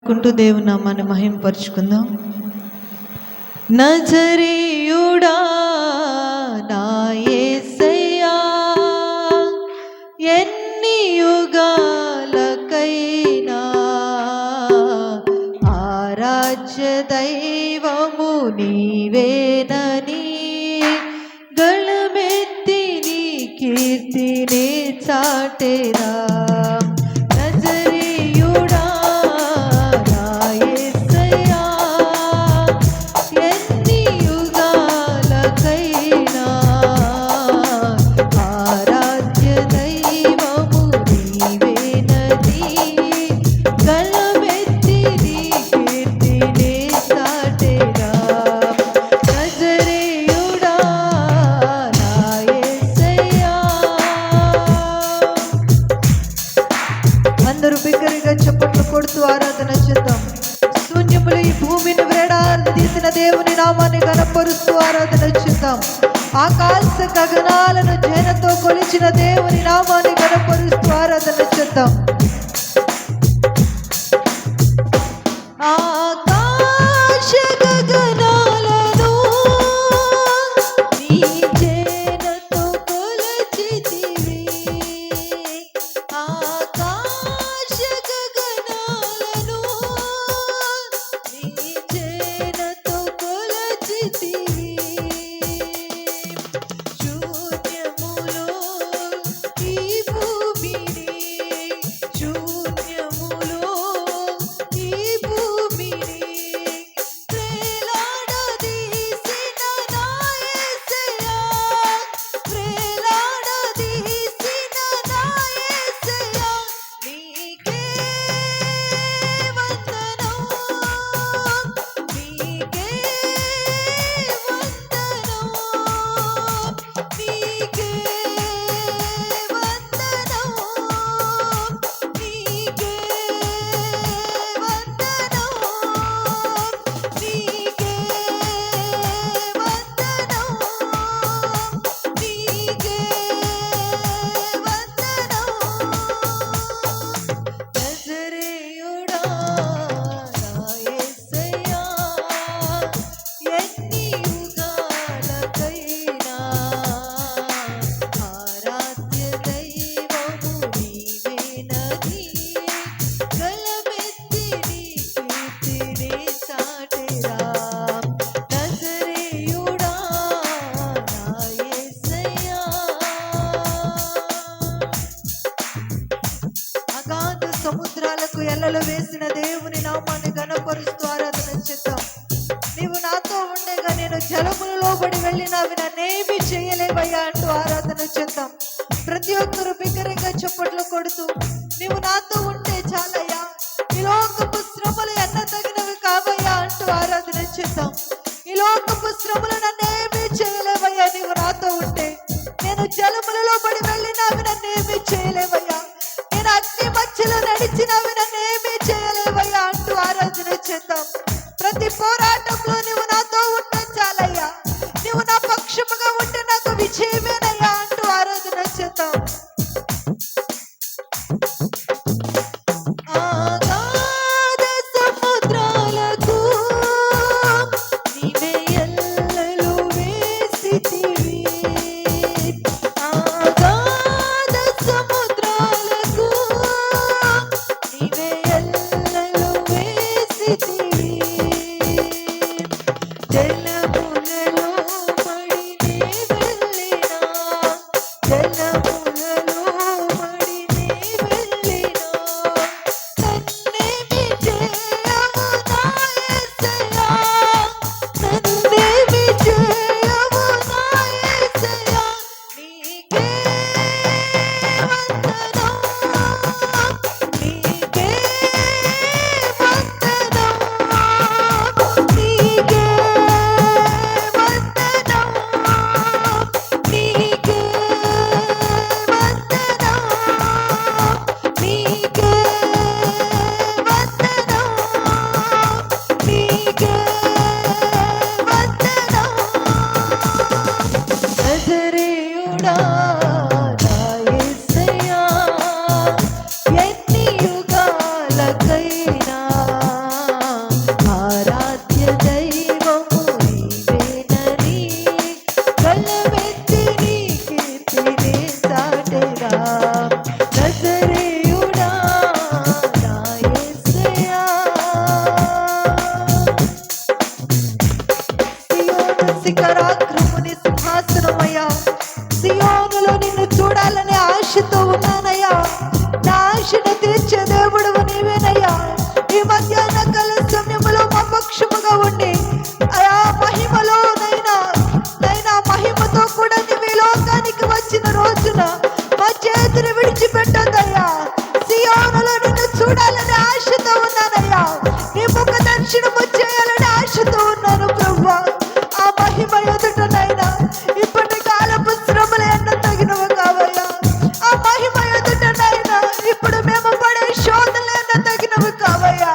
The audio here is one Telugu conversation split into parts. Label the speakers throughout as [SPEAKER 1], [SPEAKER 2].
[SPEAKER 1] కుంటూ దేవుని నామాన్ని మహిమపరుచుకుందాం. నజరీయుడా నా యేసయ్యా, ఎన్ని యుగాలకైనా ఆరాధ్య దైవము నీవేనని గళమెత్తి నీ కీర్తినే చాటెరా. అందరూ బిగ్గరగా చప్పట్లు కొడుతూ ఆరాధన చేద్దాం. శూన్యములు ఈ భూమిని వేడారు తీసిన దేవుని నామాన్ని గణపరుస్తూ ఆరాధన చేద్దాం. ఆకాశ గగనాలను జనతో కొలిచిన దేవుని నామాన్ని గణపరుస్తూ ఆరాధన చేద్దాం. ఆకాశ గగనాలను నీ జనతో కొలిచితివి. ఆకాశ గగనాలను నీ జనతో కొలిచితివి. శూన్యములో ఈ భూమిని, శూన్యములో ఈ భూమిని ప్రేలాడదీసిన నా యేసయ్యా, ప్రేలాడదీసిన నా యేసయ్యా, నీకే వందనం, నీకే వందనం, నీకే వందనం, నీకే వందనం, నీకే వందనం, నీకే వందనం. నజరేయుడా నా యేసయ్యా, ఎన్ని యుగాలకైనా ఆరాధ్య దైవము నీవేనని గళమెత్తి నీ కీర్తినే చాటెరా. నజరేయుడా నా యేసయ్యా. అగాధ సముద్రాలకు ఎల్లలు వేసిన దేవుని నామాన్ని గణపరుస్తూ ఆరాధన చేద్దాం. నీవు నాతో ఉండగా నేను జలములలో పడి వెళ్ళినా అవి నన్నేమీ చేయలేవయ్యా అంటూ ఆరాధన చేద్దాం. ప్రతి ఒక్కరు బిగ్గరగా చప్పట్లు కొడుతూ నీవు నాతో ఉంటే చాలయ్యా, ఈ లోకపు శ్రమలు ఎన్న తగినవి కావయ్యా అంటూ ఆరాధన చేద్దాం. ఈ లోకపు శ్రమలు నన్నేమీ చేయలేవయ్యా, నీవు నాతో ఉంటే. నేను జలములలో పడి వెళ్ళినా అవి నన్నేమీ చేయలేవయ్యా, నేను అగ్ని మధ్యలో నడిచినవి నన్నేమీ చేయలేవయ్యా అంటూ ఆరాధన చేద్దాం. ప్రతి పోరాటంలో నీవు నాతో ఉంటే చాలయ్యా, నీవు నా పక్షముగా ఉంటే నాకు విజయమేనయ్యా అంటూ ఆరాధన చేద్దాం. ఆగాధ సముద్రాలకు నీవే ఎల్లలు వేసితివి. ఆగాధ సముద్రాలకు నీవే ఎల్లలు వేసితివి. ఈ మధ్యాహ్న కాల సమయంలో మా పక్షముగా ఉండి ఆ మహిమలో నైనా మహిమతో కూడా నీవు ఈ లోకానికి వచ్చిన రోజున మా చేతిని విడిచిపెట్టొద్దయ్యా. సియోనులో నిన్ను చూడాలని ఆశతో ఉన్నానయ్యా. నీ ముఖ దర్శనము చేయాలని ఆశతో ఉన్నాను ప్రభువా. ఆ మహిమ ఎదుటనైనా ఇప్పటి కాలపు శ్రమలు ఎన్న తగినవి కావయ్యా. ఆ మహిమ ఎదుటనైనా ఇప్పుడు మేము పడే శోధనలు ఎన్న తగినవి కావయ్యా.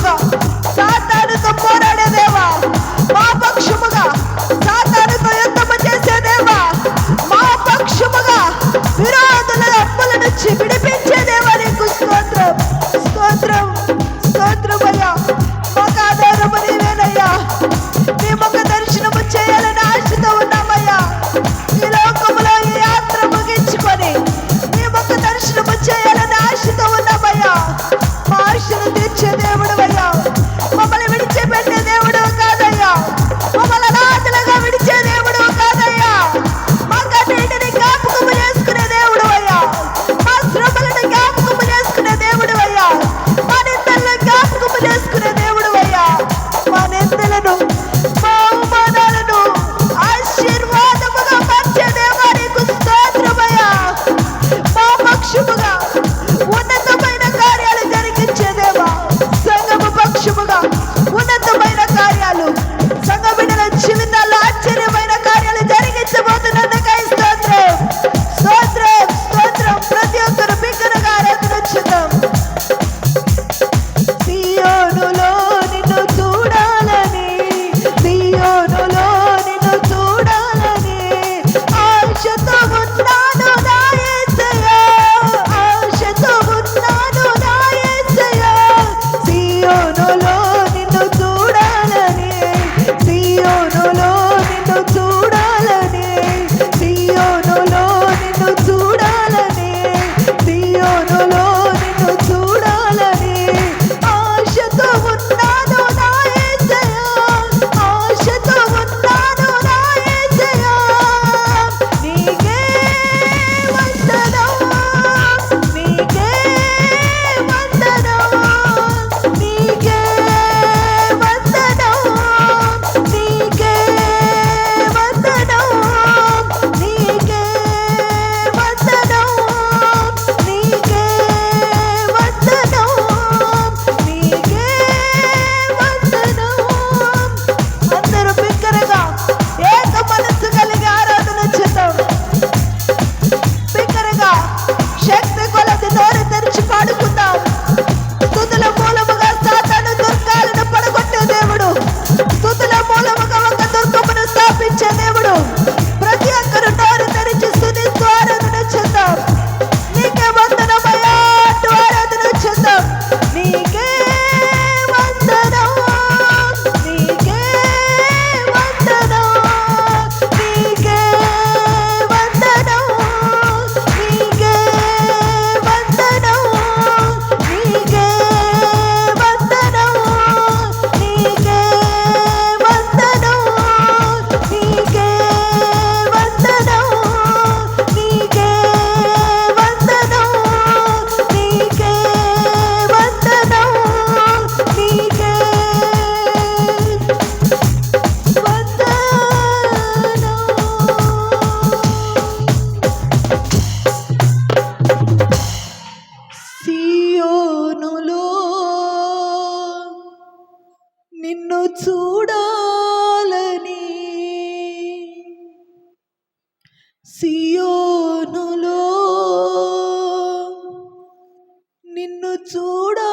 [SPEAKER 1] పక్షముగా సాతానుతో పోరాడే దేవా, మా పక్షముగా సాతానుతో యుద్ధము చేసే దేవా, మా పక్షముగా విరోధుల అప్పుల నుంచి విడిపించే దేవా, నీకు స్తోత్రం స్తోత్రం స్తోత్రమయ్యా. మాకు ఆధారము నీవేనయ్యా. నీ ముఖ దర్శనము చేయాలని ఆశతో ఉన్నామయ్యా. ఈ లోకములో ఈ యాత్ర ముగించుకొని నీ ముఖ దర్శనము చేయాలని ఆశతో ఉన్నామయ్యా. మా ఆశను తీర్చే దేవుడు అయ్యా. మమ్మల్ని విడిచిపెట్టే దేవుడు కాదయ్యా. మమ్మల్ని అనాథలుగా విడిచే దేవుడు కాదయ్యా. మా కన్నీటిని జ్ఞాపకము చేసుకునే దేవుడు అయ్యా. మా శ్రమలను జ్ఞాపకము చేసుకునే దేవుడు అయ్యా. మా నిందలను జ్ఞాపకము చేసుకునే దేవుడు అయ్యా. మా నిందలను మా అవమానాలను ఆశీర్వాదముగా మార్చే దేవా, నీకు స్తోత్రమయ్యా. మా పక్షముగా ఉన్నతమైన కార్యాలు జరిగించే దేవా, సంఘము పక్షముగా ఉన్నతమైన కార్యాలు, సంఘ బిడ్డల జీవితాల్లో ఆశ్చర్యమైన కార్యాలు జరిగించబోతున్నందుకై స్తోత్రం స్తోత్రం స్తోత్రం. ప్రతి ఒక్కరు బిగ్గరగా ఆరాధన చేద్దాం. సియోనులో నిన్ను చూడాలని, సియోనులో నిన్ను చూడాలని ఆశతో ఉన్నాను నా యేసయ్యా, ఆశతో ఉన్నాను నా యేసయ్యా. సియోనులో నిన్ను చూడాలని, సియోనులో నిన్ను చూడాలని, సియోనులో నిన్ను చూడాలని, సియోనులో నిన్ను చూడాలని ఆశతో ఉన్నాను నా యేసయ్యా, ఆశతో ఉన్నాను నా యేసయ్యా. నీకే వందనం, నీకే వందనం, నీకే వందనం, నీకే వందనం, నీకే వందనం, నీకే వందనం, నీకే వందనం. అందరూ బిగ్గరగా ఏక మనస్సు కలిగి ఆరాధన చేద్దాం. బిగ్గరగా శక్తి కొలది నోరు తెరిచి పాడుకుందాం. స్తుతుల మూలముగా సాతాను దుర్గాలను పడగొట్టే దేవుడు, స్తుతుల మూలముగా ఒక దుర్గమును స్థాపించే దేవుడు. ప్రతి ఒక్కరు నోరు తెరిచి స్తుతిస్తూ ఆరాధన చేద్దాం. నీకే వందనమయ్యా అంటూ ఆరాధన చేద్దాం. నీకే వందనం, నీకే వందనం, నీకే వందనం, నీకే వందనం, నీకే వందనం, నీకే వందనం, నీకే వందనం, నీకే వందనం, నీకే వందనం, నీకే వందనం. సియోనులో నిన్ను చూడాలని, సియోనులో నిన్ను చూడాలని